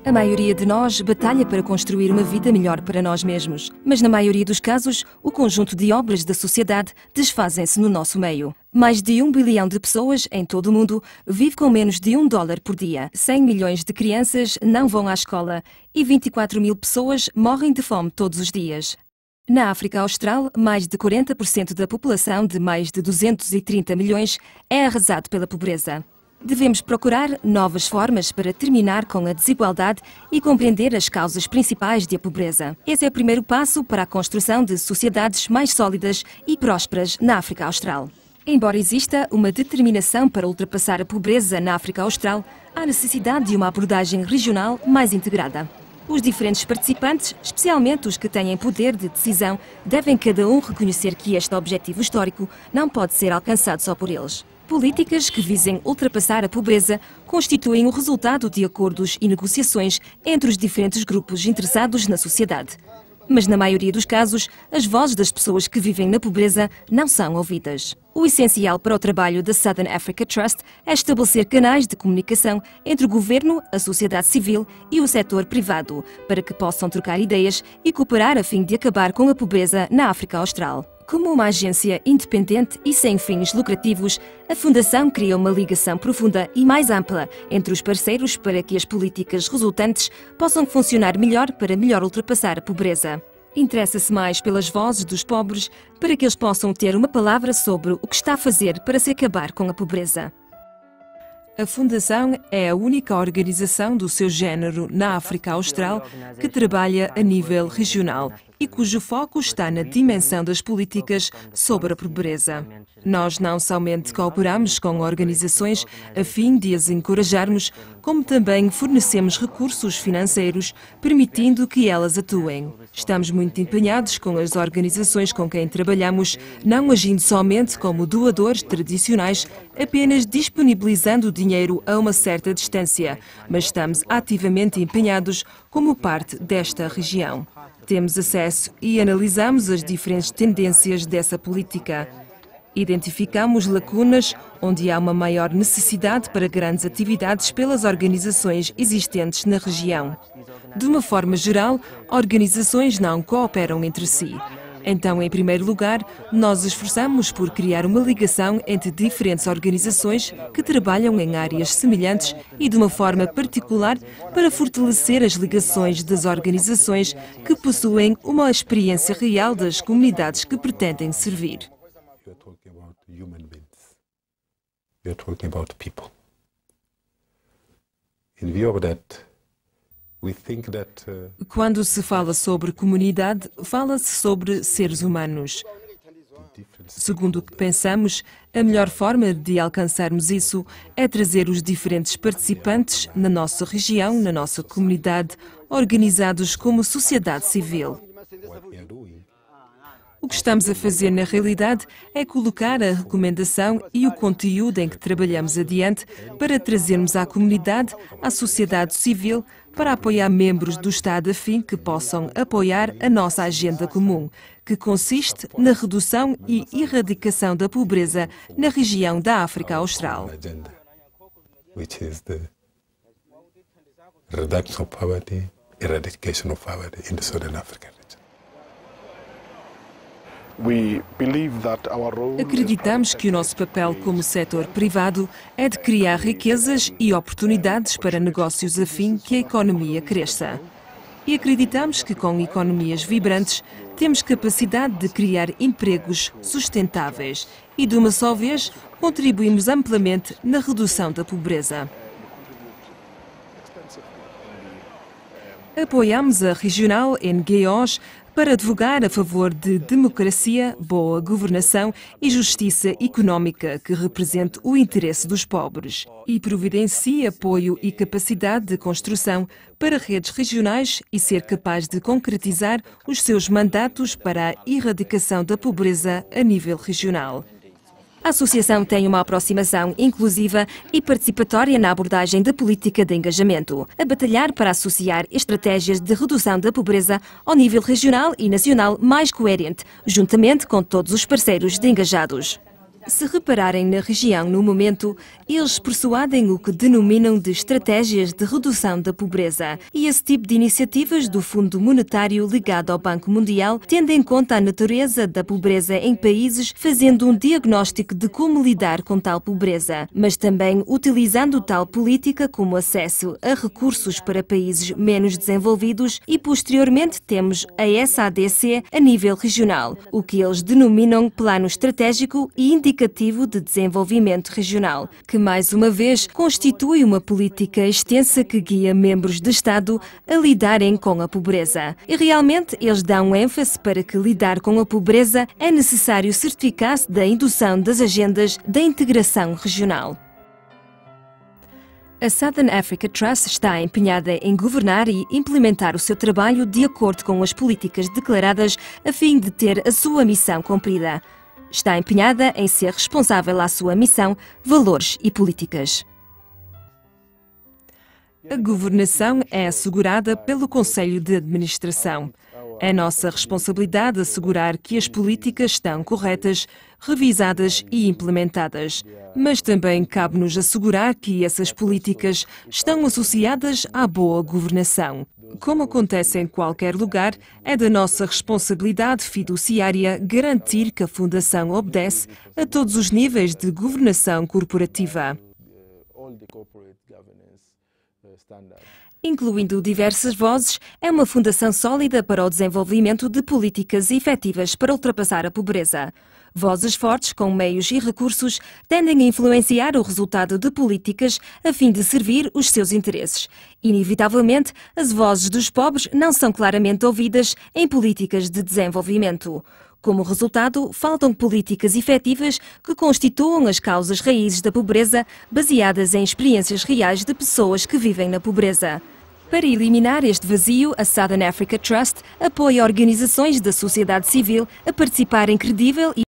A maioria de nós batalha para construir uma vida melhor para nós mesmos, mas na maioria dos casos, o conjunto de obras da sociedade desfazem-se no nosso meio. Mais de 1 bilhão de pessoas em todo o mundo vive com menos de $1 por dia. 100 milhões de crianças não vão à escola e 24 mil pessoas morrem de fome todos os dias. Na África Austral, mais de 40% da população de mais de 230 milhões é arrasado pela pobreza. Devemos procurar novas formas para terminar com a desigualdade e compreender as causas principais da pobreza. Esse é o primeiro passo para a construção de sociedades mais sólidas e prósperas na África Austral. Embora exista uma determinação para ultrapassar a pobreza na África Austral, há necessidade de uma abordagem regional mais integrada. Os diferentes participantes, especialmente os que têm poder de decisão, devem cada um reconhecer que este objetivo histórico não pode ser alcançado só por eles. Políticas que visem ultrapassar a pobreza constituem o resultado de acordos e negociações entre os diferentes grupos interessados na sociedade. Mas, na maioria dos casos, as vozes das pessoas que vivem na pobreza não são ouvidas. O essencial para o trabalho da Southern Africa Trust é estabelecer canais de comunicação entre o governo, a sociedade civil e o setor privado, para que possam trocar ideias e cooperar a fim de acabar com a pobreza na África Austral. Como uma agência independente e sem fins lucrativos, a Fundação cria uma ligação profunda e mais ampla entre os parceiros para que as políticas resultantes possam funcionar melhor para melhor ultrapassar a pobreza. Interessa-se mais pelas vozes dos pobres para que eles possam ter uma palavra sobre o que está a fazer para se acabar com a pobreza. A Fundação é a única organização do seu género na África Austral que trabalha a nível regional e cujo foco está na dimensão das políticas sobre a pobreza. Nós não somente cooperamos com organizações a fim de as encorajarmos, como também fornecemos recursos financeiros, permitindo que elas atuem. Estamos muito empenhados com as organizações com quem trabalhamos, não agindo somente como doadores tradicionais, apenas disponibilizando dinheiro a uma certa distância, mas estamos ativamente empenhados como parte desta região. Temos acesso e analisamos as diferentes tendências dessa política. Identificamos lacunas onde há uma maior necessidade para grandes atividades pelas organizações existentes na região. De uma forma geral, organizações não cooperam entre si. Então, em primeiro lugar, nós esforçamos por criar uma ligação entre diferentes organizações que trabalham em áreas semelhantes e de uma forma particular para fortalecer as ligações das organizações que possuem uma experiência real das comunidades que pretendem servir. We are talking about people. In view of that, we think that Quando se fala sobre comunidade, fala-se sobre seres humanos. Segundo o que pensamos, a melhor forma de alcançarmos isso é trazer os diferentes participantes na nossa região, na nossa comunidade, organizados como sociedade civil. O que estamos a fazer na realidade é colocar a recomendação e o conteúdo em que trabalhamos adiante para trazermos à comunidade, à sociedade civil, para apoiar membros do Estado a fim que possam apoiar a nossa agenda comum, que consiste na redução e erradicação da pobreza na região da África Austral. which is the reduction of poverty, eradication of poverty in the Southern African region. Acreditamos que o nosso papel como setor privado é de criar riquezas e oportunidades para negócios a fim que a economia cresça. E acreditamos que com economias vibrantes temos capacidade de criar empregos sustentáveis e, de uma só vez, contribuímos amplamente na redução da pobreza. Apoiamos a regional NGOs para advogar a favor de democracia, boa governação e justiça económica que represente o interesse dos pobres e providencie apoio e capacidade de construção para redes regionais e ser capaz de concretizar os seus mandatos para a erradicação da pobreza a nível regional. A Associação tem uma aproximação inclusiva e participatória na abordagem da política de engajamento, a batalhar para associar estratégias de redução da pobreza ao nível regional e nacional mais coerente, juntamente com todos os parceiros engajados. Se repararem na região no momento, eles persuadem o que denominam de estratégias de redução da pobreza. E esse tipo de iniciativas do Fundo Monetário ligado ao Banco Mundial tende em conta a natureza da pobreza em países, fazendo um diagnóstico de como lidar com tal pobreza, mas também utilizando tal política como acesso a recursos para países menos desenvolvidos e, posteriormente, temos a SADC a nível regional, o que eles denominam Plano Estratégico e Indicativo de Desenvolvimento Regional, que mais uma vez constitui uma política extensa que guia membros de Estado a lidarem com a pobreza. E realmente eles dão ênfase para que lidar com a pobreza é necessário certificar-se da indução das agendas da integração regional. A Southern Africa Trust está empenhada em governar e implementar o seu trabalho de acordo com as políticas declaradas a fim de ter a sua missão cumprida. Está empenhada em ser responsável à sua missão, valores e políticas. A governação é assegurada pelo Conselho de Administração. É nossa responsabilidade assegurar que as políticas estão corretas, revisadas e implementadas. Mas também cabe-nos assegurar que essas políticas estão associadas à boa governação. Como acontece em qualquer lugar, é da nossa responsabilidade fiduciária garantir que a Fundação obedece a todos os níveis de governação corporativa, incluindo diversas vozes. É uma fundação sólida para o desenvolvimento de políticas efetivas para ultrapassar a pobreza. Vozes fortes com meios e recursos tendem a influenciar o resultado de políticas a fim de servir os seus interesses. Inevitavelmente, as vozes dos pobres não são claramente ouvidas em políticas de desenvolvimento. Como resultado, faltam políticas efetivas que constituam as causas raízes da pobreza, baseadas em experiências reais de pessoas que vivem na pobreza. Para eliminar este vazio, a Southern Africa Trust apoia organizações da sociedade civil a participar em credível e